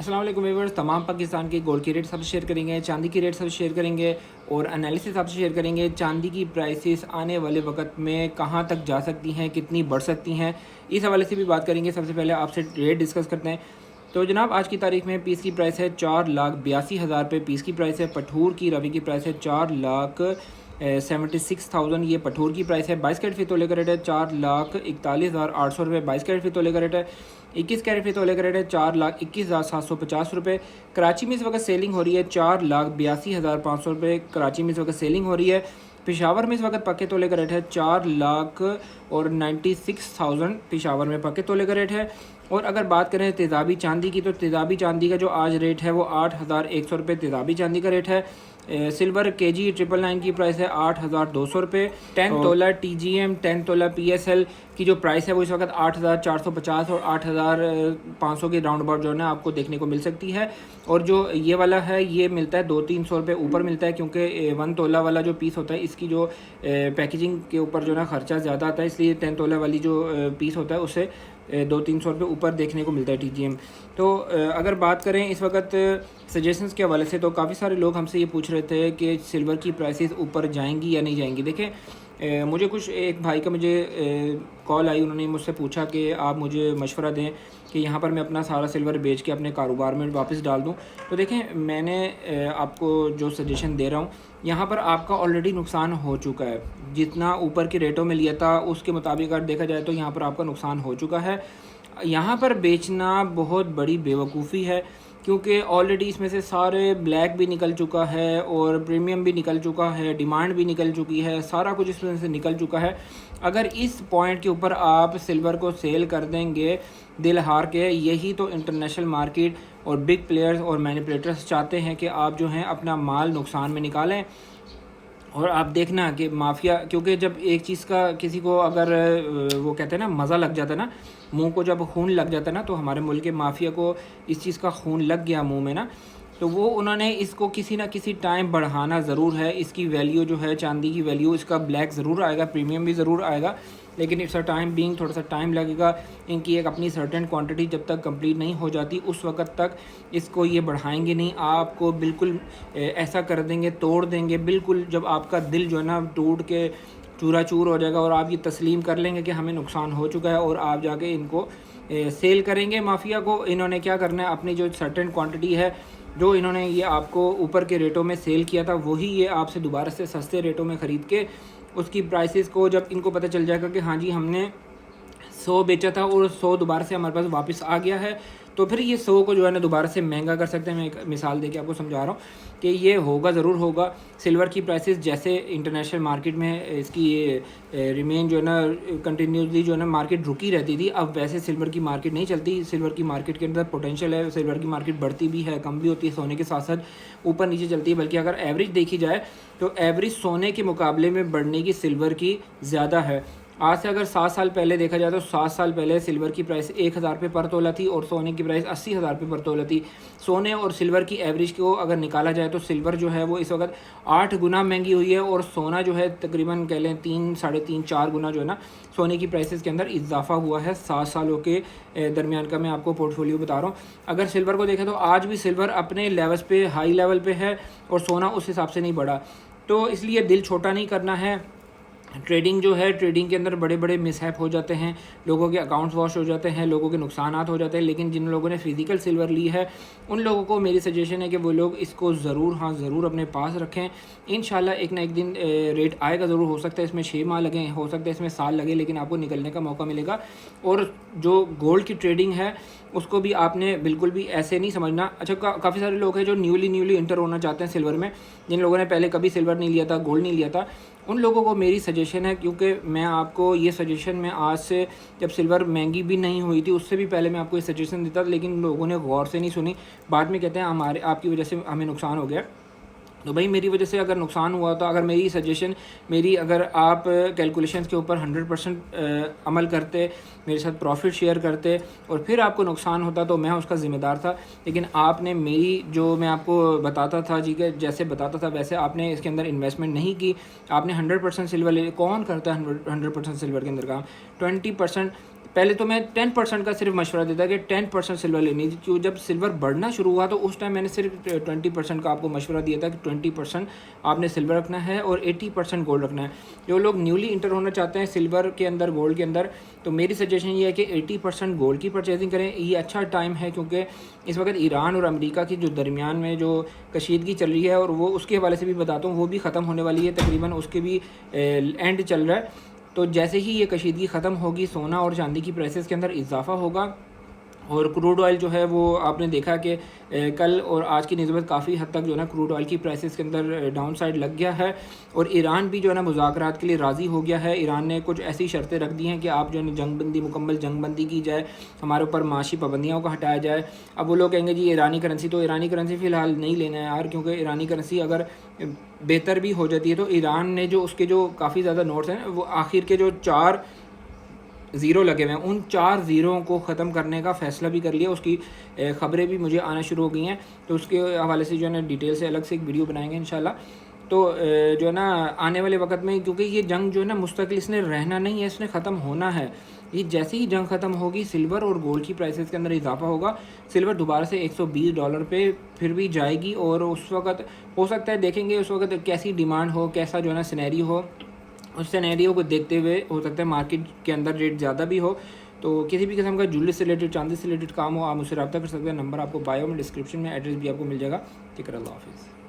अस्सलाम वालेकुम व्यूअर्स। तमाम पाकिस्तान के गोल्ड के रेट सबसे शेयर करेंगे, चांदी की रेट सबसे शेयर करेंगे और एनालिसिस आपसे शेयर करेंगे। चांदी की प्राइसेस आने वाले वक्त में कहां तक जा सकती हैं, कितनी बढ़ सकती हैं, इस हवाले से भी बात करेंगे। सबसे पहले आपसे रेट डिस्कस करते हैं। तो जनाब आज की तारीख में पीस की प्राइस है 4,82,000 रुपये पीस की प्राइस है। पठूर की रवि की प्राइस है 4,76,000 ये पठूर की प्राइस है। 22 कैरेट फी तोले का रेट है 4,41,800 रुपये 22 कैरेट फी तोले का रेट है। 21 कैरेट फी तोले का रेट है 4,21,750 रुपये। कराची में इस वक्त सेलिंग हो रही है 4,82,500 रुपये कराची में इस वक्त सेलिंग हो रही है। पेशावर में इस वक्त पक्के तोले का रेट है 4,96,000 पेशावर में पक्के तोले का रेट है। और अगर बात करें तेज़ाबी चांदी की, तो तेज़ाबी चांदी का जो आज रेट है वो 8,100 रुपये तेज़ाबी चांदी का रेट है। सिल्वर केजी 999 की प्राइस है 8,200 रुपये। 10 तोला TGM 10 तोला PSL की जो प्राइस है वो इस वक्त 8,450 और 8,500 के राउंड अबाउट जो है ना आपको देखने को मिल सकती है। और जो ये वाला है ये मिलता है 200-300 रुपये ऊपर मिलता है, क्योंकि 1 तोला वाला जो पीस होता है इसकी जो पैकेजिंग के ऊपर जो ना ख़र्चा ज़्यादा आता है, इसलिए 10 तोला वाली जो पीस होता है उससे 200-300 रुपये ऊपर देखने को मिलता है TGM। तो अगर बात करें इस वक्त सजेशंस के हवाले से, तो काफ़ी सारे लोग हमसे ये पूछ रहे थे कि सिल्वर की प्राइसेस ऊपर जाएंगी या नहीं जाएंगी। देखें, मुझे कुछ एक भाई का मुझे कॉल आई, उन्होंने मुझसे पूछा कि आप मुझे मशवरा दें कि यहाँ पर मैं अपना सारा सिल्वर बेच के अपने कारोबार में वापस डाल दूँ। तो देखें, मैंने आपको जो सजेशन दे रहा हूँ, यहाँ पर आपका ऑलरेडी नुकसान हो चुका है। जितना ऊपर के रेटों में लिया था उसके मुताबिक अगर देखा जाए तो यहाँ पर आपका नुकसान हो चुका है। यहाँ पर बेचना बहुत बड़ी बेवकूफ़ी है, क्योंकि ऑलरेडी इसमें से सारे ब्लैक भी निकल चुका है और प्रीमियम भी निकल चुका है, डिमांड भी निकल चुकी है, सारा कुछ इसमें से निकल चुका है। अगर इस पॉइंट के ऊपर आप सिल्वर को सेल कर देंगे दिल हार के, यही तो इंटरनेशनल मार्केट और बिग प्लेयर्स और मैनिपुलेटर्स चाहते हैं कि आप जो हैं अपना माल नुकसान में निकालें। और आप देखना कि माफिया, क्योंकि जब एक चीज़ का किसी को अगर वो कहते हैं ना मज़ा लग जाता है ना, मुंह को जब खून लग जाता है ना, तो हमारे मुल्क के माफिया को इस चीज़ का खून लग गया मुंह में ना, तो वो उन्होंने इसको किसी ना किसी टाइम बढ़ाना ज़रूर है। इसकी वैल्यू जो है चांदी की वैल्यू, इसका ब्लैक ज़रूर आएगा, प्रीमियम भी ज़रूर आएगा, लेकिन इट्स अ टाइम बीइंग थोड़ा सा टाइम लगेगा। इनकी एक अपनी सर्टेन क्वांटिटी जब तक कंप्लीट नहीं हो जाती उस वक्त तक इसको ये बढ़ाएंगे नहीं। आपको बिल्कुल ऐसा कर देंगे, तोड़ देंगे बिल्कुल, जब आपका दिल जो है ना टूट के चूरा चूर हो जाएगा और आप ये तस्लीम कर लेंगे कि हमें नुकसान हो चुका है, और आप जाके इनको सेल करेंगे। माफिया को इन्होंने क्या करना है, अपनी जो सर्टेन क्वांटिटी है जो इन्होंने ये आपको ऊपर के रेटों में सेल किया था, वही ये आपसे दोबारा से सस्ते रेटों में ख़रीद के उसकी प्राइसेस को, जब इनको पता चल जाएगा कि हाँ जी हमने 100 बेचा था और 100 दोबारा से हमारे पास वापस आ गया है, तो फिर ये 100 को जो है ना दोबारा से महंगा कर सकते हैं। मैं एक मिसाल देके आपको समझा रहा हूँ कि ये होगा, ज़रूर होगा। सिल्वर की प्राइसेस जैसे इंटरनेशनल मार्केट में इसकी ये रिमेन जो है ना कंटिन्यूसली जो है ना मार्केट रुकी रहती थी, अब वैसे सिल्वर की मार्केट नहीं चलती। सिल्वर की मार्केट के अंदर पोटेंशियल है, सिल्वर की मार्केट बढ़ती भी है, कम भी होती है, सोने के साथ साथ ऊपर नीचे चलती है। बल्कि अगर एवरेज देखी जाए तो एवरेज सोने के मुकाबले में बढ़ने की सिल्वर की ज़्यादा है। आज से अगर 7 साल पहले देखा जाए तो 7 साल पहले सिल्वर की प्राइस 1,000 रुपये पर तोला थी और सोने की प्राइस 80,000 रुपये पर तोला थी। सोने और सिल्वर की एवरेज को अगर निकाला जाए तो सिल्वर जो है वो इस वक्त 8 गुना महंगी हुई है, और सोना जो है तकरीबन कह लें 3, साढ़े 3, 4 गुना जो है ना सोने की प्राइसेस के अंदर इजाफा हुआ है 7 सालों के दरमियान का। मैं आपको पोर्टफोलियो बता रहा हूँ। अगर सिल्वर को देखें तो आज भी सिल्वर अपने लेवल्स पे, हाई लेवल पे है, और सोना उस हिसाब से नहीं बढ़ा। तो इसलिए दिल छोटा नहीं करना है। ट्रेडिंग जो है, ट्रेडिंग के अंदर बड़े बड़े मिसहैप हो जाते हैं, लोगों के अकाउंट्स वॉश हो जाते हैं, लोगों के नुकसानात हो जाते हैं। लेकिन जिन लोगों ने फ़िज़िकल सिल्वर ली है उन लोगों को मेरी सजेशन है कि वो लोग इसको ज़रूर, हाँ ज़रूर अपने पास रखें। इंशाल्लाह एक ना एक दिन रेट आएगा ज़रूर। हो सकता है इसमें 6 माह लगें, हो सकता है इसमें साल लगे, लेकिन आपको निकलने का मौका मिलेगा। और जो गोल्ड की ट्रेडिंग है उसको भी आपने बिल्कुल भी ऐसे नहीं समझना। अच्छा, काफ़ी सारे लोग हैं जो न्यूली इंटर होना चाहते हैं सिल्वर में, जिन लोगों ने पहले कभी सिल्वर नहीं लिया था, गोल्ड नहीं लिया था, उन लोगों को मेरी सजेशन है, क्योंकि मैं आपको ये सजेशन में आज से, जब सिल्वर महंगी भी नहीं हुई थी उससे भी पहले मैं आपको ये सजेशन देता था, लेकिन लोगों ने गौर से नहीं सुनी। बाद में कहते हैं हमारे आपकी वजह से हमें नुकसान हो गया। तो भाई मेरी वजह से अगर नुकसान हुआ तो, अगर मेरी सजेशन, मेरी अगर आप कैलकुलेशंस के ऊपर 100% अमल करते, मेरे साथ प्रॉफिट शेयर करते और फिर आपको नुकसान होता, तो मैं उसका ज़िम्मेदार था। लेकिन आपने मेरी, जो मैं आपको बताता था जी के जैसे बताता था वैसे आपने इसके अंदर इन्वेस्टमेंट नहीं की। आपने 100% सिल्वर ले, कौन करता है 100% सिल्वर के अंदर काम? 20% पहले तो मैं 10% का सिर्फ मशवरा देता कि 10% सिल्वर लेनी थी, क्यों जब सिल्वर बढ़ना शुरू हुआ तो उस टाइम मैंने सिर्फ 20% का आपको मशवरा दिया था कि 20% आपने सिल्वर रखना है और 80% गोल्ड रखना है। जो लोग न्यूली इंटर होना चाहते हैं सिल्वर के अंदर, गोल्ड के अंदर, तो मेरी सजेशन ये है कि 80% गोल्ड की परचेजिंग करें। ये अच्छा टाइम है क्योंकि इस वक्त ईरान और अमेरिका की जो दरमियान में जो कशीदगी चल रही है, और वो उसके हवाले से भी बताता हूँ, वो भी ख़त्म होने वाली है, तकरीबन उसके भी एंड चल रहा है। तो जैसे ही ये कशीदगी ख़त्म होगी, सोना और चांदी की प्राइसेस के अंदर इजाफा होगा। और क्रूड ऑयल जो है वो आपने देखा कि कल और आज की निस्बत काफ़ी हद तक जो है ना क्रूड ऑयल की प्राइसेस के अंदर डाउन साइड लग गया है। और ईरान भी जो है ना मुज़ाकरात के लिए राज़ी हो गया है। ईरान ने कुछ ऐसी शर्तें रख दी हैं कि आप जो है जंगबंदी, मुकम्मल जंगबंदी की जाए, हमारे ऊपर माशी पाबंदियों को हटाया जाए। अब वो लोग कहेंगे जी ईरानी करेंसी, तो ईरानी करेंसी फ़िलहाल नहीं लेना है यार, क्योंकि ईरानी करेंसी अगर बेहतर भी हो जाती है तो ईरान ने जो उसके जो काफ़ी ज़्यादा नोट्स हैं, वो आखिर के जो 4 ज़ीरो लगे हुए हैं, उन 4 ज़ीरों को ख़त्म करने का फ़ैसला भी कर लिया। उसकी ख़बरें भी मुझे आना शुरू हो गई हैं, तो उसके हवाले से जो है ना डिटेल से अलग से एक वीडियो बनाएंगे इंशाल्लाह। तो जो है ना आने वाले वक्त में, क्योंकि ये जंग जो है ना मुस्तकिल इसने रहना नहीं है, इसने ख़त्म होना है। ये जैसे ही जंग ख़त्म होगी, सिल्वर और गोल्ड की प्राइसेस के अंदर इजाफा होगा। सिल्वर दोबारा से $120 पे फिर भी जाएगी, और उस वक्त हो सकता है, देखेंगे उस वक्त कैसी डिमांड हो, कैसा जो है ना सिनेरी हो। उस सिनेरियो को देखते हुए हो सकता है मार्केट के अंदर रेट ज़्यादा भी हो। तो किसी भी किस्म का ज्वेलरी से रिलेटेड, चांदी से रिलेटेड काम हो, आप मुझसे रब्ता कर सकते हैं। नंबर आपको बायो में, डिस्क्रिप्शन में, एड्रेस भी आपको मिल जाएगा। ठीक है, अल्लाह हाफिज़।